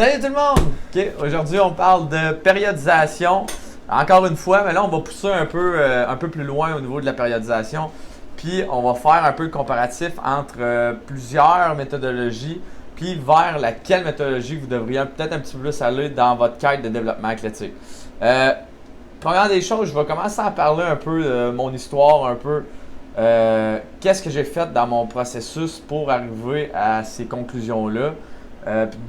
Salut tout le monde! Ok, aujourd'hui on parle de périodisation. Encore une fois, mais là on va pousser un peu plus loin au niveau de la périodisation. Puis on va faire un peu le comparatif entre plusieurs méthodologies, puis vers laquelle méthodologie vous devriez peut-être un petit peu plus aller dans votre quête de développement athlétique. Première des choses, je vais commencer à parler un peu de mon histoire, un peu qu'est-ce que j'ai fait dans mon processus pour arriver à ces conclusions-là.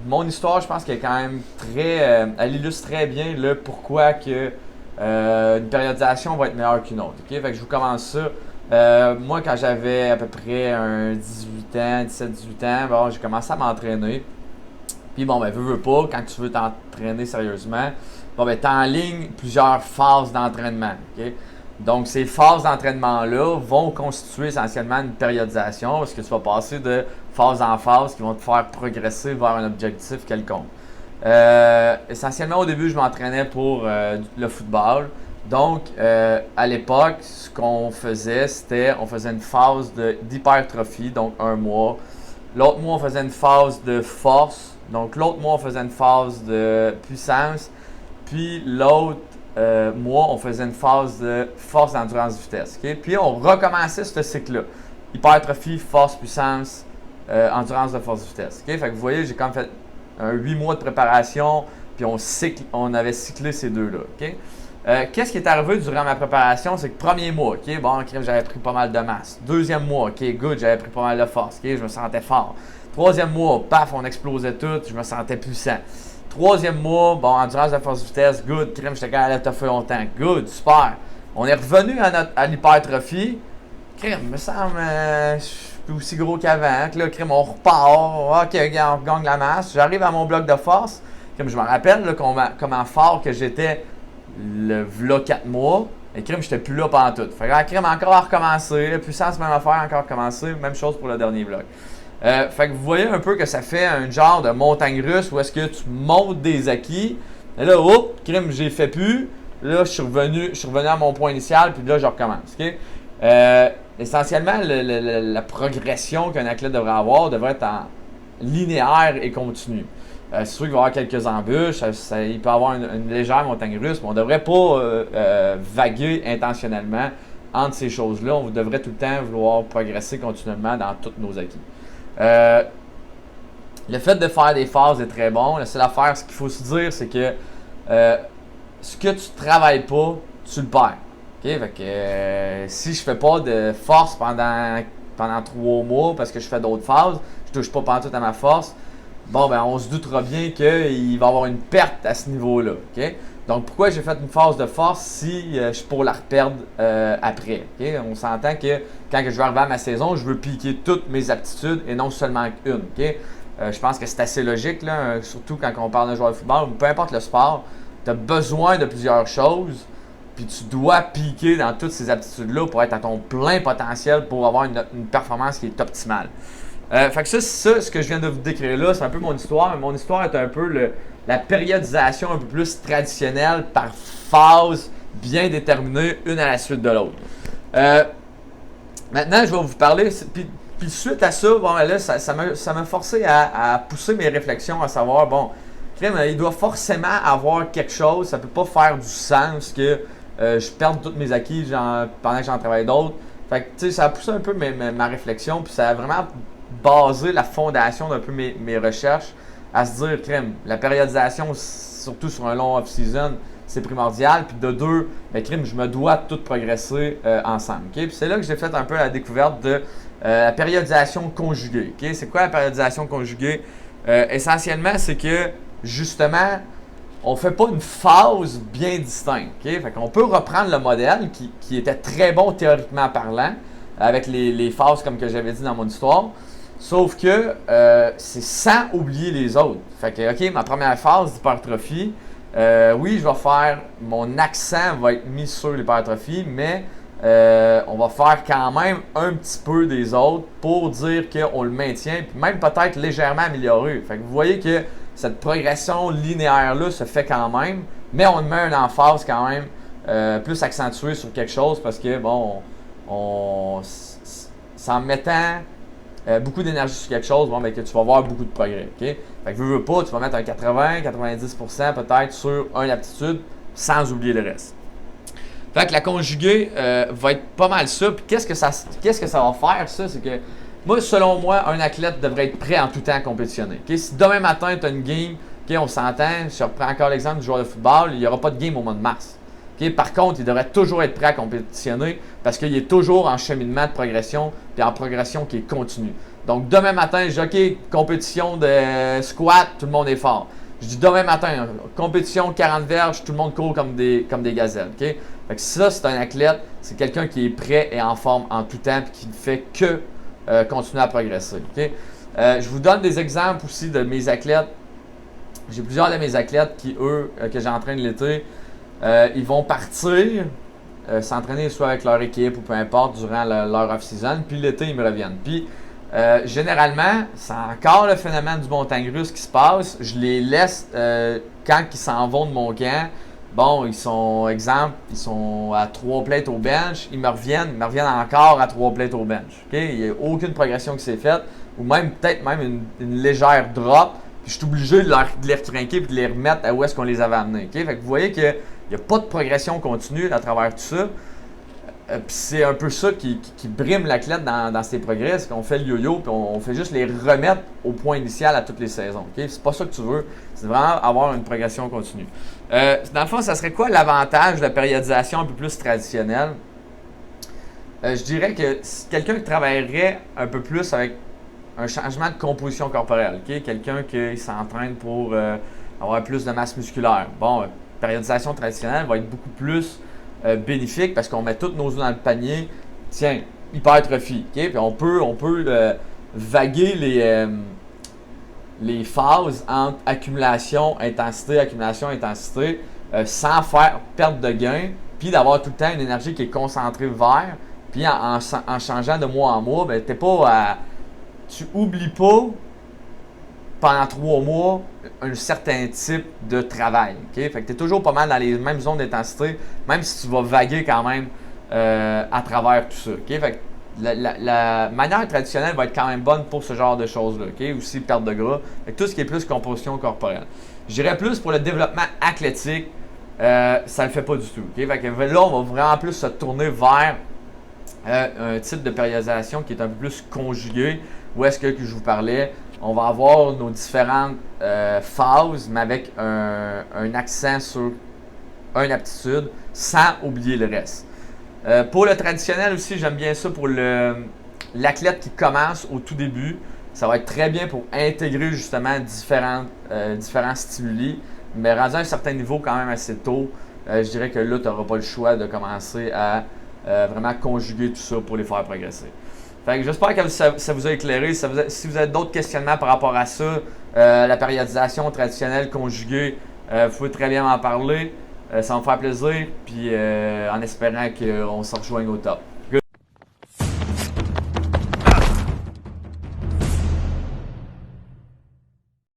Mon histoire, je pense qu'elle est quand même très. Elle illustre très bien le pourquoi que une périodisation va être meilleure qu'une autre. Okay? Fait que je vous commence ça. Moi, quand j'avais à peu près un 18 ans, 17-18 ans, bon, j'ai commencé à m'entraîner. Puis bon, ben, veux pas, quand tu veux t'entraîner sérieusement, bon, ben, t'enlignes plusieurs phases d'entraînement. Okay? Donc, ces phases d'entraînement-là vont constituer essentiellement une périodisation parce que tu vas passer de phase en phase qui vont te faire progresser vers un objectif quelconque. Essentiellement, au début, je m'entraînais pour le football. Donc, à l'époque, ce qu'on faisait, c'était on faisait une phase d'hypertrophie, donc un mois. L'autre mois, on faisait une phase de force. Donc, l'autre mois, on faisait une phase de puissance. Puis, l'autre mois, on faisait une phase de force, d'endurance, vitesse. Okay? Puis, on recommençait ce cycle-là. Hypertrophie, force, puissance, endurance de force, vitesse. Okay? Fait que vous voyez, j'ai quand même fait 8 mois de préparation, puis on avait cyclé ces deux-là. Okay? Qu'est-ce qui est arrivé durant ma préparation? C'est que premier mois, okay, bon, j'avais pris pas mal de masse. Deuxième mois, ok, good, j'avais pris pas mal de force, ok, je me sentais fort. Troisième mois, paf, on explosait tout, je me sentais puissant. Troisième mois, bon, endurance de force vitesse, good, crème, j'étais capable de toffer longtemps, good, super. On est revenu à l'hypertrophie, crème, me semble, je suis plus aussi gros qu'avant, là, crème, on repart, ok, on gagne la masse, j'arrive à mon bloc de force, crème, je me rappelle là, comment fort que j'étais v'là 4 mois, et crème, j'étais plus là pendant tout. Fait que la crème encore à recommencer, la puissance même affaire encore recommencer, même chose pour le dernier bloc. Fait que vous voyez un peu que ça fait un genre de montagne russe où est-ce que tu montes des acquis. Et là, hop, crème, j'ai fait plus. Là, je suis revenu à mon point initial, puis là, je recommence. Okay? Essentiellement, la progression qu'un athlète devrait avoir devrait être en linéaire et continue. C'est sûr qu'il va y avoir quelques embûches, il peut y avoir une légère montagne russe, mais on ne devrait pas vaguer intentionnellement entre ces choses-là. On devrait tout le temps vouloir progresser continuellement dans tous nos acquis. Le fait de faire des phases est très bon. La seule affaire, ce qu'il faut se dire, c'est que ce que tu ne travailles pas, tu le perds. Okay? Fait que, si je fais pas de force pendant 3 mois parce que je fais d'autres phases, je touche pas pantoute à ma force, bon, ben on se doutera bien qu'il va y avoir une perte à ce niveau-là. Okay? Donc, pourquoi j'ai fait une phase de force si je suis pour la reperdre après? Okay? On s'entend que quand je vais arriver à ma saison, je veux piquer toutes mes aptitudes et non seulement une. Okay? Je pense que c'est assez logique, là, surtout quand on parle d'un joueur de football, peu importe le sport, tu as besoin de plusieurs choses, puis tu dois piquer dans toutes ces aptitudes-là pour être à ton plein potentiel pour avoir une performance qui est optimale. Fait que ça, ce que je viens de vous décrire là, c'est un peu mon histoire. Mais mon histoire est un peu la périodisation un peu plus traditionnelle par phase bien déterminée, une à la suite de l'autre. Maintenant, je vais vous parler, puis suite à ça, bon, là, ça m'a forcé à pousser mes réflexions, à savoir, bon, il doit forcément avoir quelque chose, ça peut pas faire du sens que je perde tous mes acquis pendant que j'en travaille d'autres. Fait que, tu sais, ça a poussé un peu ma réflexion, puis ça a vraiment basé la fondation d'un peu mes recherches à se dire, crème, la périodisation, surtout sur un long off-season, c'est primordial. Puis de deux, ben, crème, je me dois tout progresser ensemble. Okay? Puis c'est là que j'ai fait un peu la découverte de la périodisation conjuguée. Okay? C'est quoi la périodisation conjuguée? Essentiellement, c'est que, justement, on ne fait pas une phase bien distincte. Okay? Fait qu'on peut reprendre le modèle qui était très bon théoriquement parlant, avec les phases comme que j'avais dit dans mon histoire. Sauf que c'est sans oublier les autres. Fait que, OK, ma première phase d'hypertrophie, oui, je vais faire, mon accent va être mis sur l'hypertrophie, mais on va faire quand même un petit peu des autres pour dire qu'on le maintient, puis même peut-être légèrement amélioré. Fait que vous voyez que cette progression linéaire-là se fait quand même, mais on met une emphase quand même plus accentuée sur quelque chose parce que, bon, c'est en mettant beaucoup d'énergie sur quelque chose, bon, ben, que tu vas voir beaucoup de progrès. Okay? Fait que veux pas, tu vas mettre un 80-90% peut-être sur une aptitude sans oublier le reste. Fait que la conjuguée va être pas mal ça. Puis qu'est-ce que ça va faire, ça? C'est que moi, selon moi, un athlète devrait être prêt en tout temps à compétitionner. Okay? Si demain matin, tu as une game, okay, on s'entend, je reprends encore l'exemple du joueur de football, il n'y aura pas de game au mois de mars. Okay? Par contre, il devrait toujours être prêt à compétitionner parce qu'il est toujours en cheminement de progression puis en progression qui est continue. Donc, demain matin, je dis OK, compétition de squat, tout le monde est fort. Je dis demain matin, compétition 40 verges, tout le monde court comme des gazelles. Okay? Fait que ça, c'est un athlète, c'est quelqu'un qui est prêt et en forme en tout temps et qui ne fait que continuer à progresser. Okay? Je vous donne des exemples aussi de mes athlètes. J'ai plusieurs de mes athlètes qui, eux, que j'entraîne l'été, ils vont partir s'entraîner soit avec leur équipe ou peu importe durant leur off-season, puis l'été, ils me reviennent. Puis, généralement, c'est encore le phénomène du montagne russe qui se passe. Je les laisse quand ils s'en vont de mon camp. Bon, ils sont à 3 plates au bench, ils me reviennent encore à 3 plates au bench. Okay? Il n'y a aucune progression qui s'est faite, ou même peut-être même une légère drop, puis je suis obligé de les retrinquer et de les remettre à où est-ce qu'on les avait amenés. Okay? Fait que vous voyez qu'il n'y a pas de progression continue à travers tout ça. Puis c'est un peu ça qui brime l'athlète dans ses progrès, c'est qu'on fait le yo-yo puis on fait juste les remettre au point initial à toutes les saisons. Okay? C'est pas ça que tu veux, c'est vraiment avoir une progression continue. Dans le fond, ça serait quoi l'avantage de la périodisation un peu plus traditionnelle? Je dirais que si quelqu'un qui travaillerait un peu plus avec un changement de composition corporelle, okay? Quelqu'un qui s'entraîne pour avoir plus de masse musculaire. Bon, périodisation traditionnelle va être beaucoup plus bénéfique parce qu'on met tous nos œufs dans le panier. Tiens, hypertrophie. Okay? Puis on peut vaguer les phases entre accumulation, intensité, sans faire perte de gain, puis d'avoir tout le temps une énergie qui est concentrée vers. Puis en changeant de mois en mois, ben, tu oublies pas pendant 3 mois un certain type de travail. Okay? Fait que tu es toujours pas mal dans les mêmes zones d'intensité, même si tu vas vaguer quand même à travers tout ça. Okay? Fait que la manière traditionnelle va être quand même bonne pour ce genre de choses-là. Okay? Aussi perte de gras. Fait que tout ce qui est plus composition corporelle. Je dirais plus pour le développement athlétique, ça le fait pas du tout. Okay? Fait que là, on va vraiment plus se tourner vers un type de périodisation qui est un peu plus conjugué. Où est-ce que je vous parlais? On va avoir nos différentes phases, mais avec un accent sur une aptitude, sans oublier le reste. Pour le traditionnel aussi, j'aime bien ça pour l'athlète qui commence au tout début. Ça va être très bien pour intégrer justement différents stimuli, mais rendu à un certain niveau quand même assez tôt, je dirais que là, tu n'auras pas le choix de commencer à vraiment conjuguer tout ça pour les faire progresser. Fait que j'espère que ça vous a éclairé. Si vous avez d'autres questionnements par rapport à ça, la périodisation traditionnelle conjuguée, vous pouvez très bien m'en parler. Ça va me faire plaisir. Puis en espérant qu'on se rejoigne au top.